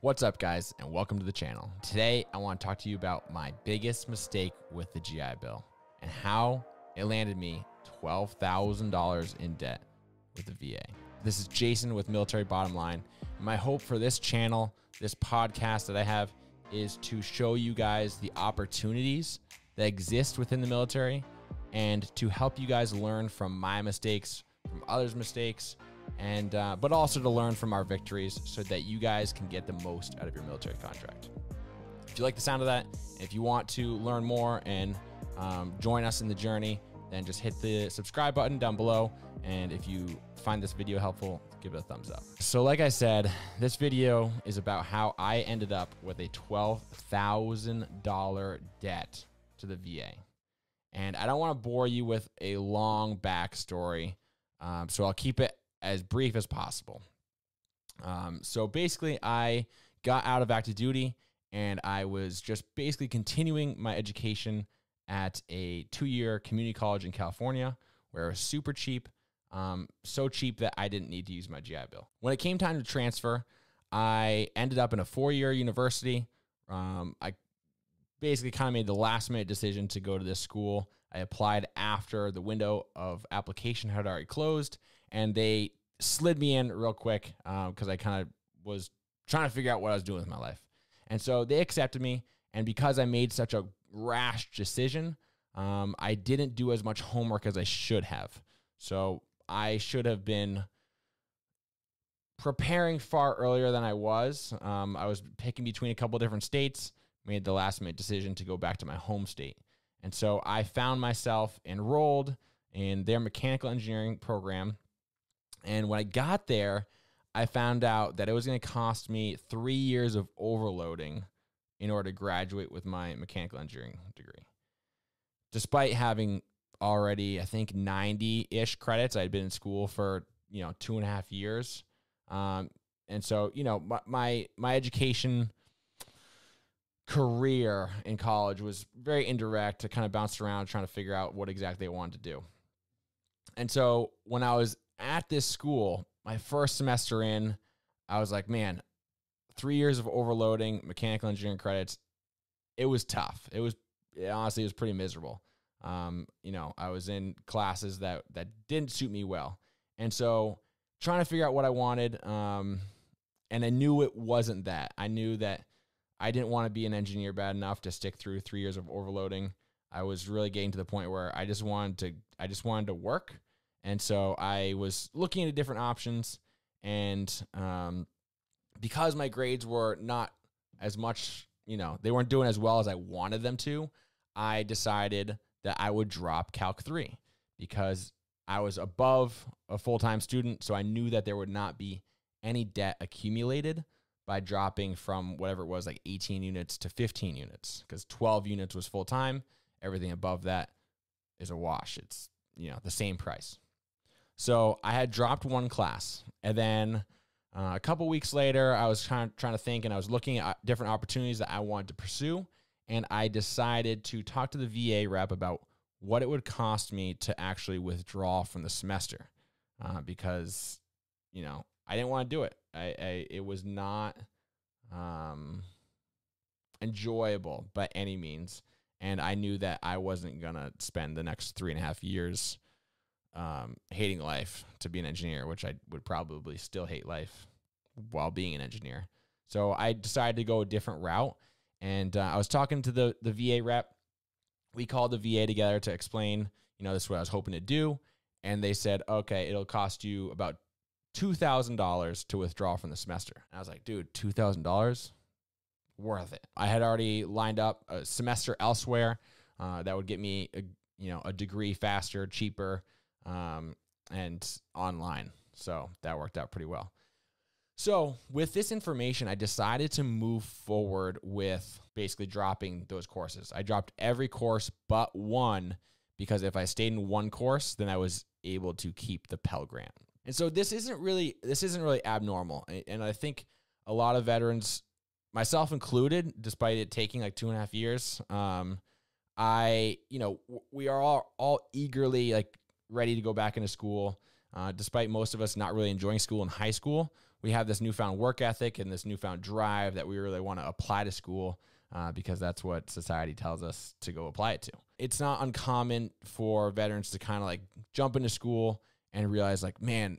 What's up, guys, and welcome to the channel. Today, I want to talk to you about my biggest mistake with the GI Bill and how it landed me $12,000 in debt with the VA. This is Jason with Military Bottom Line. My hope for this channel, this podcast that I have, is to show you guys the opportunities that exist within the military and to help you guys learn from my mistakes, from others' mistakes, and but also to learn from our victories so that you guys can get the most out of your military contract. If you like the sound of that, if you want to learn more and join us in the journey, then just hit the subscribe button down below. And if you find this video helpful, give it a thumbs up. So like I said, this video is about how I ended up with a $12,000 debt to the VA. And I don't want to bore you with a long backstory, so I'll keep it as brief as possible. So basically, I got out of active duty and I was just basically continuing my education at a 2-year community college in California where it was super cheap, so cheap that I didn't need to use my GI Bill. When it came time to transfer, I ended up in a 4-year university. I basically kind of made the last minute decision to go to this school. I applied after the window of application had already closed, and they slid me in real quick because I kind of was trying to figure out what I was doing with my life. And so they accepted me, and because I made such a rash decision, I didn't do as much homework as I should have. So I should have been preparing far earlier than I was. I was picking between a couple different states, made the last minute decision to go back to my home state. And so I found myself enrolled in their mechanical engineering program. And when I got there, I found out that it was going to cost me 3 years of overloading in order to graduate with my mechanical engineering degree. Despite having already, I think, 90-ish credits, I'd been in school for, 2.5 years. And so, my education career in college was very indirect. I kind of bounced around trying to figure out what exactly I wanted to do. And so when I was at this school, my first semester in, I was like, man, 3 years of overloading mechanical engineering credits. It was tough. Honestly, it was pretty miserable. I was in classes that didn't suit me well. And so trying to figure out what I wanted. And I knew it wasn't that. I knew that I didn't want to be an engineer bad enough to stick through 3 years of overloading. I was really getting to the point where I just wanted to work. And so I was looking at different options, and because my grades were not as much, they weren't doing as well as I wanted them to, I decided that I would drop Calc 3 because I was above a full-time student, so I knew that there would not be any debt accumulated by dropping from whatever it was, like 18 units to 15 units, because 12 units was full-time. Everything above that is a wash. It's, the same price. So I had dropped one class, and then a couple weeks later, I was trying to think, and I was looking at different opportunities that I wanted to pursue, and I decided to talk to the VA rep about what it would cost me to actually withdraw from the semester, because, I didn't want to do it. It was not enjoyable by any means, and I knew that I wasn't going to spend the next 3.5 years hating life to be an engineer, which I would probably still hate life while being an engineer. So I decided to go a different route, and I was talking to the VA rep. We called the VA together to explain, this is what I was hoping to do, and they said, okay, it'll cost you about $2,000 to withdraw from the semester. And I was like, dude, $2,000? Worth it. I had already lined up a semester elsewhere that would get me a degree faster, cheaper, and online. So that worked out pretty well. So with this information, I decided to move forward with basically dropping those courses. I dropped every course but one, because if I stayed in one course, then I was able to keep the Pell Grant. And so this isn't really abnormal. And I think a lot of veterans, myself included, despite it taking like 2.5 years, we are all eagerly ready to go back into school. Despite most of us not really enjoying school in high school, we have this newfound work ethic and this newfound drive that we really want to apply to school because that's what society tells us to go apply it to. It's not uncommon for veterans to kind of like jump into school and realize like, man,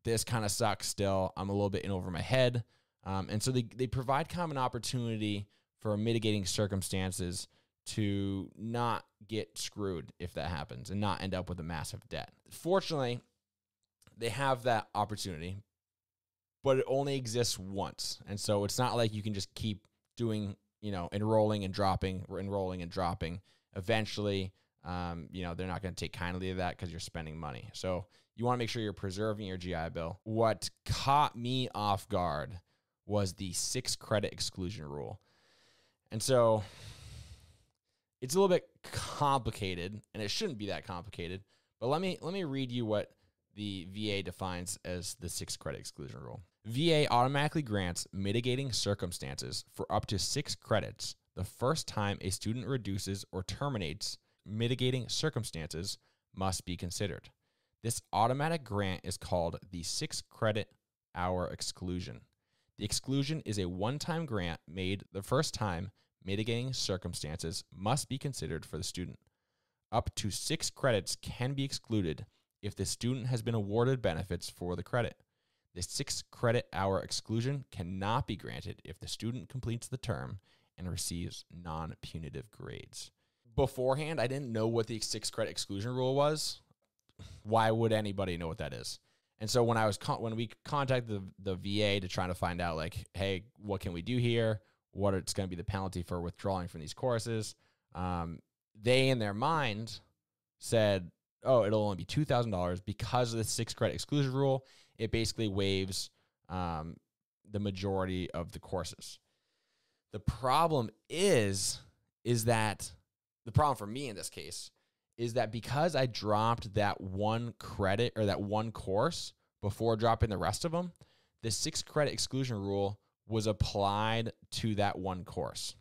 this kind of sucks still. I'm a little bit in over my head. And so they provide kind of an opportunity for mitigating circumstances to not get screwed if that happens and not end up with a massive debt. Fortunately, they have that opportunity, but it only exists once. And so it's not like you can just keep doing, enrolling and dropping. Eventually, they're not going to take kindly to that because you're spending money. So you want to make sure you're preserving your GI Bill. What caught me off guard was the 6 credit exclusion rule. And so it's a little bit complicated, and it shouldn't be that complicated, but let me read you what the VA defines as the 6 credit exclusion rule. VA automatically grants mitigating circumstances for up to 6 credits the first time a student reduces or terminates. Mitigating circumstances must be considered. This automatic grant is called the 6 credit hour exclusion. The exclusion is a one-time grant made the first time mitigating circumstances must be considered for the student. Up to 6 credits can be excluded if the student has been awarded benefits for the credit. The 6 credit hour exclusion cannot be granted if the student completes the term and receives non-punitive grades. Beforehand, I didn't know what the 6 credit exclusion rule was. Why would anybody know what that is? And so when we contacted the VA to try to find out, like, hey, what can we do here? What it's going to be the penalty for withdrawing from these courses? They, in their mind, said, oh, it'll only be $2,000 because of the 6 credit exclusion rule. It basically waives the majority of the courses. The problem is that the problem for me in this case is that because I dropped that one credit or that one course before dropping the rest of them, the 6 credit exclusion rule was applied to that one course.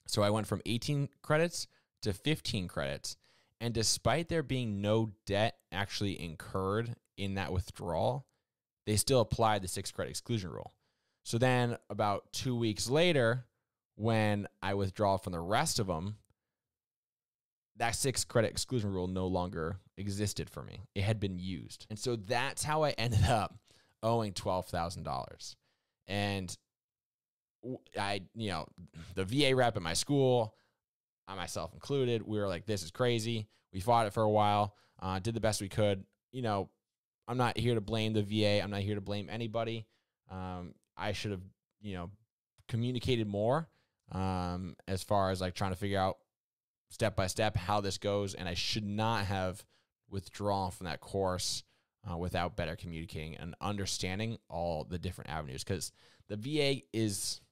So I went from 18 credits to 15 credits. And despite there being no debt actually incurred in that withdrawal, they still applied the 6 credit exclusion rule. So then about 2 weeks later, when I withdraw from the rest of them, that 6 credit exclusion rule no longer existed for me. It had been used. And so that's how I ended up owing $12,000. And the VA rep at my school, I myself included, we were like, this is crazy. We fought it for a while, did the best we could. I'm not here to blame the VA. I'm not here to blame anybody. I should have, communicated more as far as like trying to figure out step by step how this goes. And I should not have withdrawn from that course without better communicating and understanding all the different avenues. Because the VA is,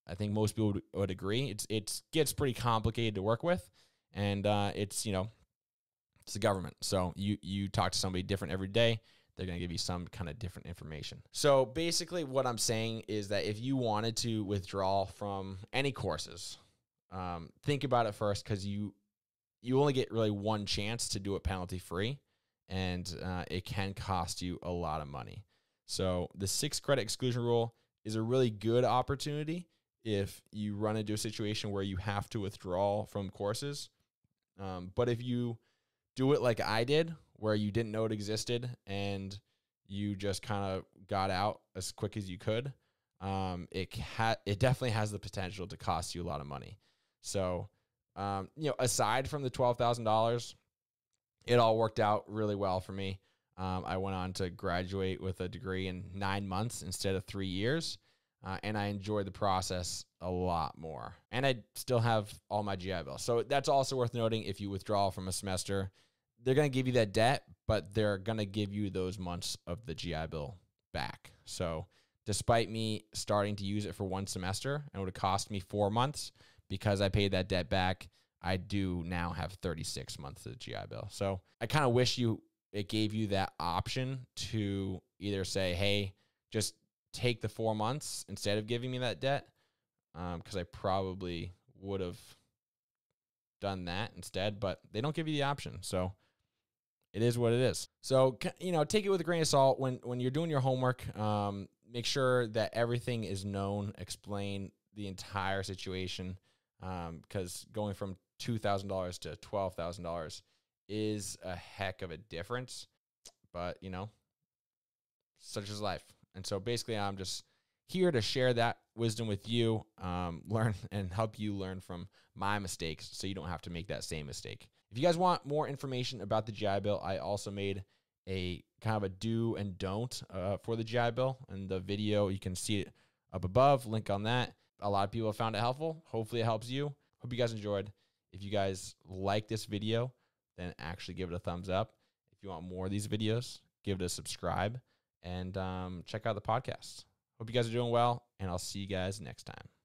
I think most people would agree, it gets pretty complicated to work with. And it's the government. So you talk to somebody different every day, they're going to give you some kind of different information. So basically what I'm saying is that if you wanted to withdraw from any courses, think about it first, because you only get really one chance to do it penalty free, and it can cost you a lot of money. So the 6 credit exclusion rule is a really good opportunity if you run into a situation where you have to withdraw from courses. But if you do it like I did, where you didn't know it existed and you just kind of got out as quick as you could, it definitely has the potential to cost you a lot of money. So, aside from the $12,000, it all worked out really well for me. I went on to graduate with a degree in 9 months instead of 3 years. And I enjoyed the process a lot more. And I still have all my GI Bill. So that's also worth noting. If you withdraw from a semester, they're going to give you that debt, but they're going to give you those months of the GI Bill back. So despite me starting to use it for one semester, and it would have cost me 4 months, because I paid that debt back, I do now have 36 months of the GI Bill. So I kind of wish it gave you that option to either say, hey, just take the 4 months instead of giving me that debt, because I probably would have done that instead, but they don't give you the option. So it is what it is. So, take it with a grain of salt when you're doing your homework. make sure that everything is known, explain the entire situation, because going from $2,000 to $12,000 is a heck of a difference. But, you know, such is life. And so basically I'm just here to share that wisdom with you, learn and help you learn from my mistakes so you don't have to make that same mistake. If you guys want more information about the GI Bill, I also made a kind of a do and don't for the GI Bill. And the video, you can see it up above, link on that. A lot of people have found it helpful. Hopefully it helps you. Hope you guys enjoyed. If you guys like this video, then actually give it a thumbs up. If you want more of these videos, give it a subscribe and check out the podcast. Hope you guys are doing well, and I'll see you guys next time.